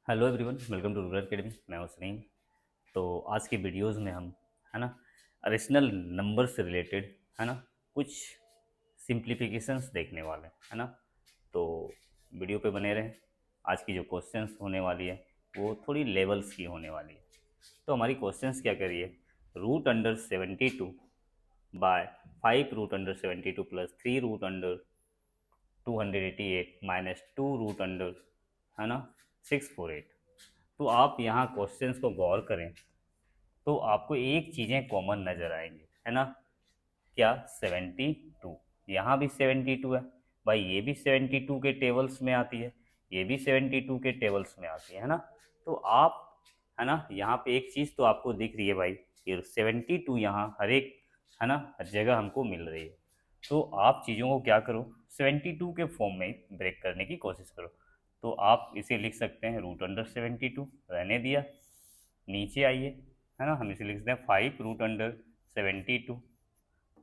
Hello everyone, welcome to Rural Academy. मैं हूं सलीम। तो आज की वीडियोस में हम है ना रेशनल नंबर से रिलेटेड है ना कुछ सिंप्लीफिकेशंस देखने वाले हैं, है ना। तो वीडियो पे बने रहें। आज की जो क्वेश्चंस होने वाली है वो थोड़ी लेवल्स की होने वाली है। तो हमारी क्वेश्चंस क्या करिए, root under 72 by 5 root under 72 plus 3 root under 288 minus 2 root under है ना 648। तो आप यहाँ क्वेश्चंस को गौर करें तो आपको एक चीज़ें कॉमन नज़र आएंगी, है ना। क्या 72, यहाँ भी 72 है भाई, ये भी 72 के टेबल्स में आती है, ये भी 72 के टेबल्स में आती है ना। तो आप है ना यहाँ पे एक चीज़ तो आपको दिख रही है भाई, ये 72 यहाँ हर एक है ना हर जगह हमको मिल रही है। तो आप चीज़ों को क्या करो, 72 के फॉर्म में ब्रेक करने की कोशिश करो। तो आप इसे लिख सकते हैं रूट अंडर 72, रहने दिया। नीचे आइए, है ना, हम इसे लिख सकते हैं 5 रूट अंडर 72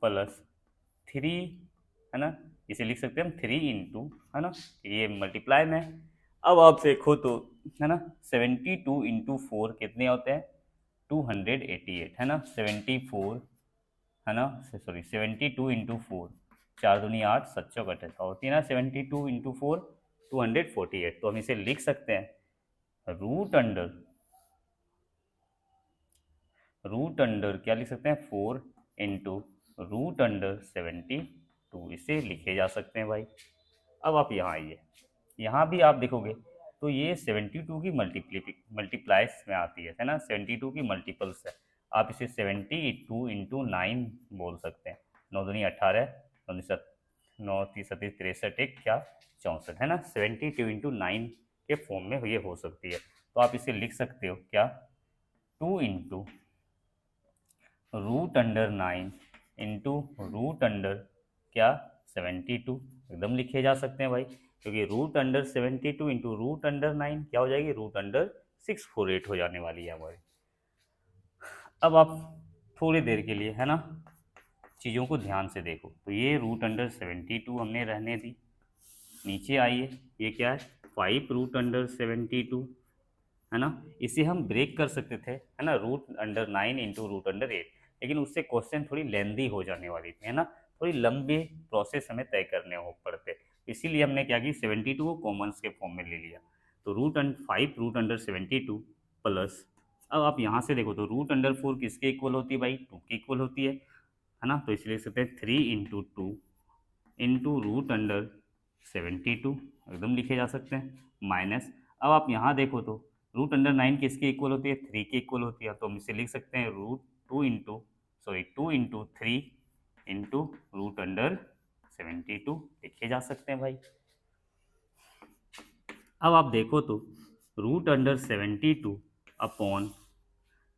प्लस 3, है ना। इसे लिख सकते हैं हम 3 इंटू, है ना, ये मल्टीप्लाई में है। अब आप देखो तो है ना 72 इंटू 4 कितने होते हैं, 288, है ना। 74 है ना, सॉरी 72 इंटू 4, 4 दूनी 8, 7 चौक 28 होती है ना। 72 इंटू 4 248। तो हम इसे लिख सकते हैं रूट अंडर क्या लिख सकते हैं, 4 इंटू रूट अंडर 72, इसे लिखे जा सकते हैं भाई। अब आप यहाँ आइए, यहाँ भी आप देखोगे तो ये 72 की मल्टीप्लाइज में आती है ना, 72 की मल्टीपल्स है। आप इसे 72 इंटू 9 बोल सकते हैं। 9 दूनी 18, 9 तीस 63, एक क्या 64, है ना। 72 इंटू 9 के फॉर्म में ये हो सकती है। तो आप इसे लिख सकते हो क्या, 2 into root under 9 into root under क्या 72, एकदम लिखे जा सकते हैं भाई, क्योंकि root under 72 into root under 9 क्या हो जाएगी, रूट अंडर 648 हो जाने वाली है हमारी। अब आप थोड़ी देर के लिए है ना चीज़ों को ध्यान से देखो। तो ये रूट अंडर 72 हमने रहने दी। नीचे आइए, ये क्या है, 5 रूट अंडर 72, है ना। इसे हम ब्रेक कर सकते थे, है ना, root under 9 into root under 8, लेकिन उससे क्वेश्चन थोड़ी लेंदी हो जाने वाली थी, है ना। थोड़ी लंबे प्रोसेस हमें तय करने हो पड़ते, इसीलिए हमने क्या की 72 को कॉमन्स के फॉर्म में ले लिया। तो 5 रूट अंडर 72 प्लस, अब आप यहाँ से देखो तो रूट अंडर 4 किसके इक्वल होती है भाई, 2 के इक्वल होती है ना। तो इसलिए लिख सकते हैं 3 इंटू 2 इंटू रूट अंडर 72, एकदम लिखे जा सकते हैं, माइनस। अब आप यहाँ देखो तो रूट अंडर 9 किसके इक्वल होती है, 3 के इक्वल होती है। तो हम इसे लिख सकते हैं टू इंटू 3 इंटू लिखे जा सकते हैं भाई। अब आप देखो तो रूट अंडर 72 अपॉन,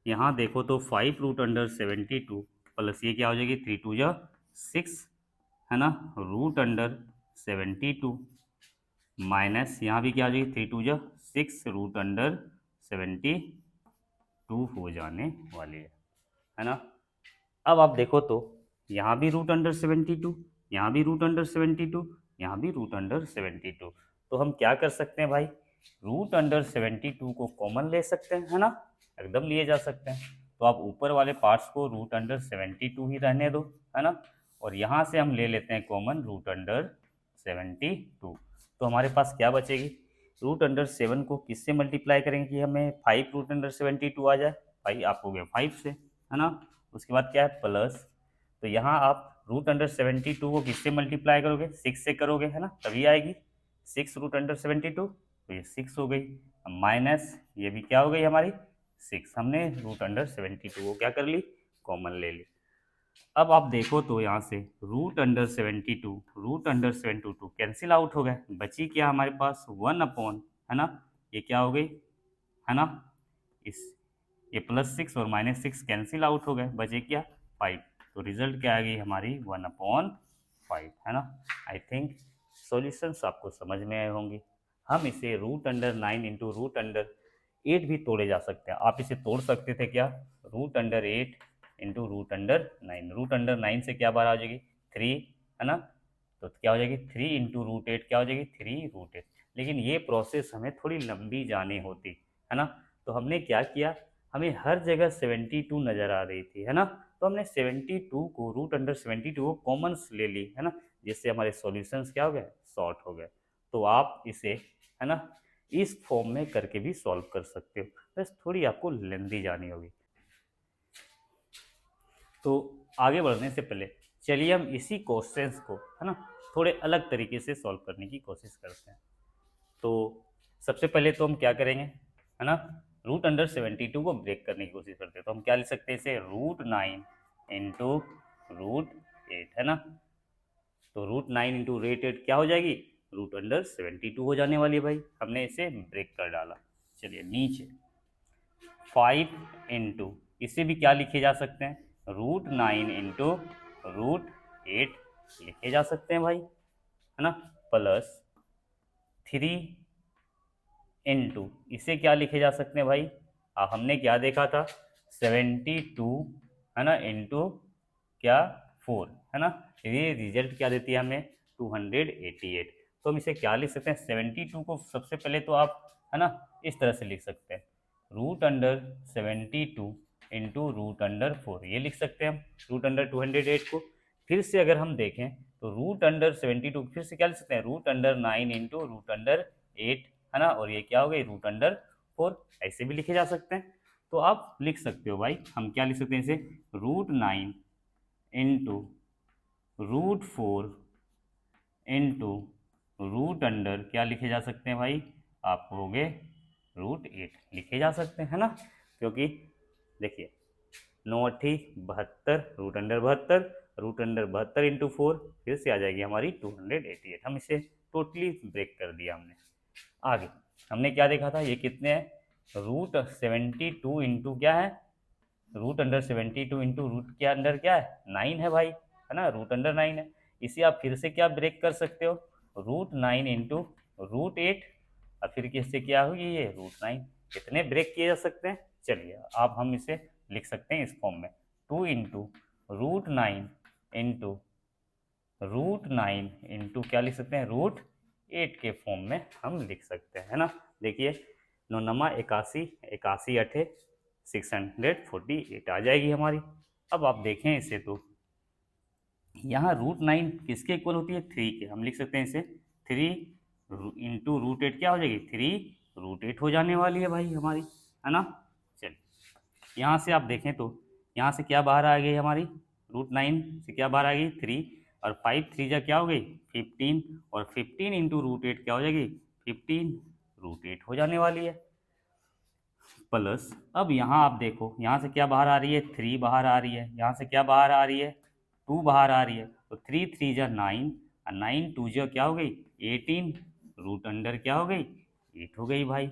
यहाँ देखो तो 5 रूट अंडर 72 प्लस ये क्या हो जाएगी, 3 2 जा 6, है ना, रूट अंडर 72 माइनस यहाँ भी क्या हो जाएगी, 3 2 जा 6 रूट अंडर 72 हो जाने वाली है ना। अब आप देखो तो यहाँ भी रूट अंडर 72, यहाँ भी रूट अंडर 72, यहाँ भी रूट अंडर 72। तो हम क्या कर सकते हैं भाई, रूट अंडर 72 को कॉमन ले सकते हैं, है ना, एकदम लिए जा सकते हैं। तो आप ऊपर वाले पार्ट्स को रूट अंडर 72 ही रहने दो, है ना, और यहाँ से हम ले लेते हैं कॉमन रूट अंडर 72। तो हमारे पास क्या बचेगी, रूट अंडर 7 को किससे मल्टीप्लाई करेंगे कि हमें 5 रूट अंडर 72 आ जाए, भाई आप हो गए 5 से, है ना। उसके बाद क्या है, प्लस। तो यहाँ आप रूट अंडर 72 को किससे मल्टीप्लाई करोगे, 6 से करोगे, है ना, तभी आएगी 6 रूट अंडर 72, तो ये 6 हो गई। माइनस ये भी क्या हो गई हमारी 6, हमने रूट अंडर 72 को क्या कर ली, कॉमन ले ली। अब आप देखो तो यहाँ से रूट अंडर 72 कैंसिल आउट हो गए, बची क्या हमारे पास 1 अपॉन, है ना, ये क्या हो गई, है ना, इस ये +6 और -6 कैंसिल आउट हो गए, बचे क्या 5। तो रिजल्ट क्या आ गई हमारी 1/5, है ना। आई थिंक सॉल्यूशंस आपको समझ में आए होंगे। हम इसे root under 9 into root under 8 भी तोड़े जा सकते हैं। आप इसे तोड़ सकते थे क्या, root under 8 into root under 9, root under 9 से क्या बार आ जाएगी 3, है ना। तो क्या हो जाएगी 3 इंटू रूट 8, क्या हो जाएगी 3 रूट 8। लेकिन ये प्रोसेस हमें थोड़ी लंबी जानी होती है ना। तो हमने क्या किया, हमें हर जगह 72 नज़र आ रही थी, है ना। तो हमने 72 को रूट अंडर 72 को कॉमन्स ले ली, है ना, जिससे हमारे सॉल्यूशंस क्या हो गए, शॉर्ट हो गए। तो आप इसे, है ना, इस फॉर्म में करके भी सॉल्व कर सकते हो, बस थोड़ी आपको लेंदी जानी होगी। तो आगे बढ़ने से पहले चलिए हम इसी क्वेश्चंस को, है ना, थोड़े अलग तरीके से सॉल्व करने की कोशिश करते हैं। तो सबसे पहले तो हम क्या करेंगे, है ना, रूट अंडर 72 को ब्रेक करने की कोशिश करते हैं। तो हम क्या लिख सकते हैं इसे, √9 इंटू √8, है ना। तो √9 इंटू √8 क्या हो जाएगी, रूट अंडर 72 हो जाने वाली है भाई। हमने इसे ब्रेक कर डाला। चलिए नीचे 5 इंटू, इसे भी क्या लिखे जा सकते हैं, √9 इंटू √8 लिखे जा सकते हैं भाई, है ना, प्लस 3 इंटू, इसे क्या लिखे जा सकते हैं भाई, हमने क्या देखा था, 72, है ना, इंटू क्या 4, है ना। ये रिजल्ट क्या देती है हमें, 288। तो हम इसे क्या लिख सकते हैं, 72 को सबसे पहले तो आप, है ना, इस तरह से लिख सकते हैं, root under 72 into root under 4, ये लिख सकते हैं हम रूट अंडर 208 को। फिर से अगर हम देखें तो रूट अंडर 72 फिर से क्या लिख सकते हैं, root under 9 into root under 8, है ना, और ये क्या हो गई, रूट अंडर 4, ऐसे भी लिखे जा सकते हैं। तो आप लिख सकते हो भाई, हम क्या लिख सकते हैं इसे, √9 इंटू √4 इंटू रूट अंडर क्या लिखे जा सकते हैं भाई, आप हो गए √8 लिखे जा सकते हैं, है ना। क्योंकि देखिए 9 72, root under 72, root under 72 into 4, फिर से आ जाएगी हमारी 288। हम इसे टोटली ब्रेक कर दिया हमने। आगे हमने क्या देखा था, ये कितने हैं, √72 इंटू क्या है, रूट अंडर 72 इंटू रूट के अंडर क्या है, 9 है भाई, है ना, रूट अंडर 9 है। इसे आप फिर से क्या ब्रेक कर सकते हो, √9 इंटू √8, और फिर किससे क्या होगी, ये √9। कितने ब्रेक किए जा सकते हैं, चलिए आप हम इसे लिख सकते हैं इस फॉर्म में, 2 इंटू √9 इंटू √9 इंटू क्या लिख सकते हैं, √8 के फॉर्म में हम लिख सकते हैं, है ना। देखिए 9 81, 81 8 648 आ जाएगी हमारी। अब आप देखें इसे तो यहाँ √9 किसके इक्वल होती है, 3 के। हम लिख सकते हैं इसे 3 इंटू √8 क्या हो जाएगी, 3 √8 हो जाने वाली है भाई हमारी, है ना। चलिए यहाँ से आप देखें तो यहाँ से क्या बाहर आ गई हमारी, √9 से क्या बाहर आ गई, 3, और 5 3 जा क्या हो गई 15, और 15 इंटू √8 क्या हो जाएगी, 15 √8 हो जाने वाली है। प्लस अब यहाँ आप देखो, यहाँ से क्या बाहर आ रही है, 3 बाहर आ रही है, यहाँ से क्या बाहर आ रही है, 2 बाहर आ रही है, तो 3 3 जा 9, और 9 2 जा क्या हो गई 18, रूट अंडर क्या हो गई 8 हो गई भाई,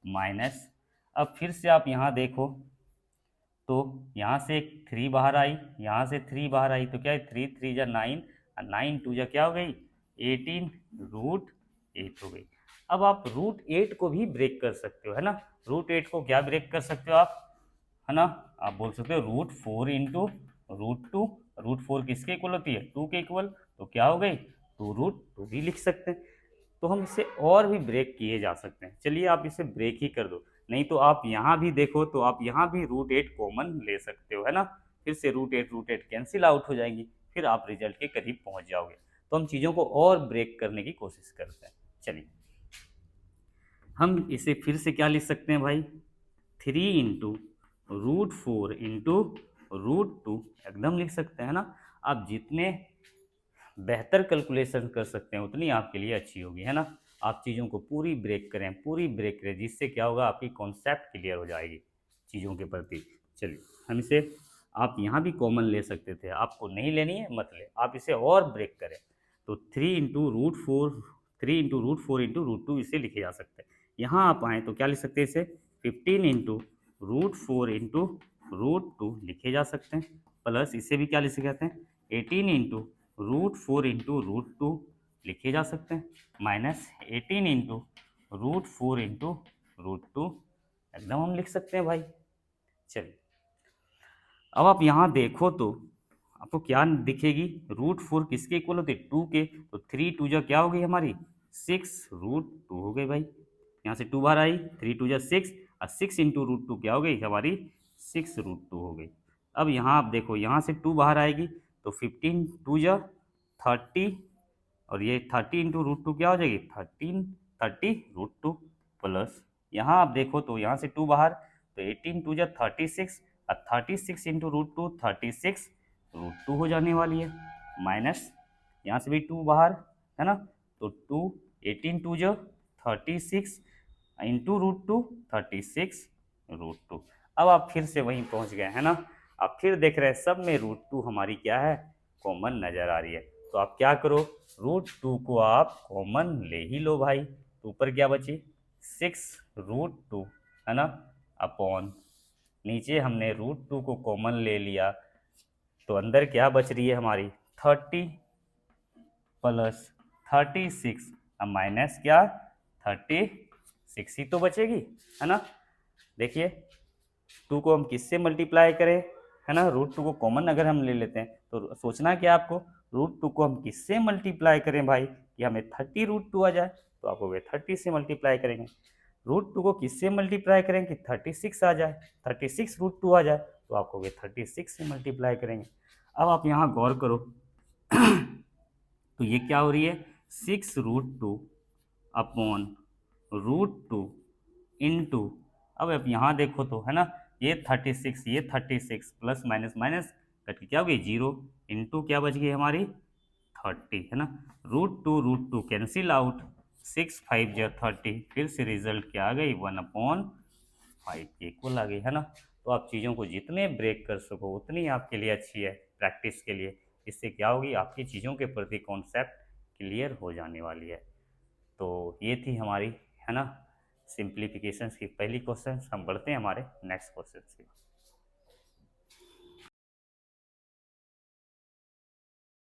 माइनस। अब फिर से आप यहाँ देखो तो यहाँ से 3 बाहर आई, यहाँ से 3 बाहर आई, तो क्या है 3 3 जा 9, और 9 2 जा क्या हो गई 18, √8 हो गई। अब आप √8 को भी ब्रेक कर सकते हो, है ना। √8 को क्या ब्रेक कर सकते हो आप, है ना, आप बोल सकते हो √4 इंटू √2, √4 किसके इक्वल होती है, 2 के इक्वल, तो क्या हो गई 2 √2 भी लिख सकते हैं। तो हम इसे और भी ब्रेक किए जा सकते हैं। चलिए आप इसे ब्रेक ही कर दो, नहीं तो आप यहाँ भी देखो तो आप यहाँ भी √8 कॉमन ले सकते हो, है ना। फिर से √8 कैंसिल आउट हो जाएंगी, फिर आप रिजल्ट के करीब पहुँच जाओगे। तो हम चीज़ों को और ब्रेक करने की कोशिश करते हैं। चलिए हम इसे फिर से क्या लिख सकते हैं भाई, 3 इंटू √4 इंटू √2 एकदम लिख सकते हैं ना। आप जितने बेहतर कैलकुलेशन कर सकते हैं उतनी आपके लिए अच्छी होगी, है ना। आप चीज़ों को पूरी ब्रेक करें, पूरी ब्रेक करें, जिससे क्या होगा, आपकी कॉन्सेप्ट क्लियर हो जाएगी चीज़ों के प्रति। चलिए हम इसे, आप यहाँ भी कॉमन ले सकते थे, आपको नहीं लेनी है मत ले, आप इसे और ब्रेक करें तो 3 इंटू √4, 3 इंटू √4 इंटू √2 इसे लिखे जा सकते हैं। यहाँ आप आएँ तो क्या लिख सकते हैं इसे, 15 इंटू √4 इंटू √2 लिखे जा सकते हैं। प्लस इसे भी क्या लिख सकते हैं, 18 इंटू √4 इंटू √2 लिखे जा सकते हैं, माइनस 18 इंटू √4 इंटू √2 एकदम हम लिख सकते हैं भाई। चलिए अब आप यहाँ देखो तो आपको क्या दिखेगी, √4 किसके इक्वल होती है, 2 के, तो 3 2 जा क्या हो गई हमारी 6√2 हो गई भाई, यहाँ से 2 बाहर आई, 3 2 जा 6 और 6 इंटू √2 क्या हो गई हमारी 6√2 हो गई। अब यहाँ आप देखो, यहाँ से 2 बाहर आएगी तो 15 2 जा 30 और ये 30 इंटू √2 क्या हो जाएगी 30 √2 प्लस यहाँ आप देखो तो यहाँ से 2 बाहर तो 18 2 जा 36 और 36 इंटू √2 36√2 हो जाने वाली है, माइनस यहाँ से भी 2 बाहर है ना, तो 2 18 2 जो 36 इंटू √2 36√2। अब आप फिर से वहीं पहुंच गए है ना, आप फिर देख रहे हैं सब में √2 हमारी क्या है कॉमन नजर आ रही है, तो आप क्या करो √2 को आप कॉमन ले ही लो भाई, तो ऊपर क्या बची 6√2 है ना, अपॉन नीचे हमने √2 को कॉमन ले लिया तो अंदर क्या बच रही है हमारी 30 प्लस 36 अब माइनस क्या 36 ही तो बचेगी है ना। देखिए 2 को हम किससे मल्टीप्लाई करें है ना, √2 को कॉमन अगर हम ले लेते हैं तो सोचना क्या आपको √2 को हम किससे मल्टीप्लाई करें भाई कि हमें 30√2 आ जाए, तो आप वो 30 से मल्टीप्लाई करेंगे, √2 को किससे मल्टीप्लाई करें कि 36 आ जाए, 36√2 आ जाए तो आपको वे 36 से मल्टीप्लाई करेंगे। अब आप यहाँ गौर करो तो ये क्या हो रही है 6√2 अपॉन √2 इंटू, अब आप यहाँ देखो तो है ना ये 36 ये 36 प्लस माइनस माइनस कट के क्या हो गई 0 इंटू क्या बच गई हमारी 30 है ना, √2 कैंसिल आउट 6 5 जा 30, फिर से रिजल्ट क्या आ गई 1/5 के इक्वल आ गई है ना। तो आप चीज़ों को जितने ब्रेक कर सको उतनी आपके लिए अच्छी है प्रैक्टिस के लिए, इससे क्या होगी आपकी चीज़ों के प्रति कॉन्सेप्ट क्लियर हो जाने वाली है। तो ये थी हमारी है ना सिंप्लीफिकेशन की पहली क्वेश्चन, हम बढ़ते हैं हमारे नेक्स्ट क्वेश्चन की।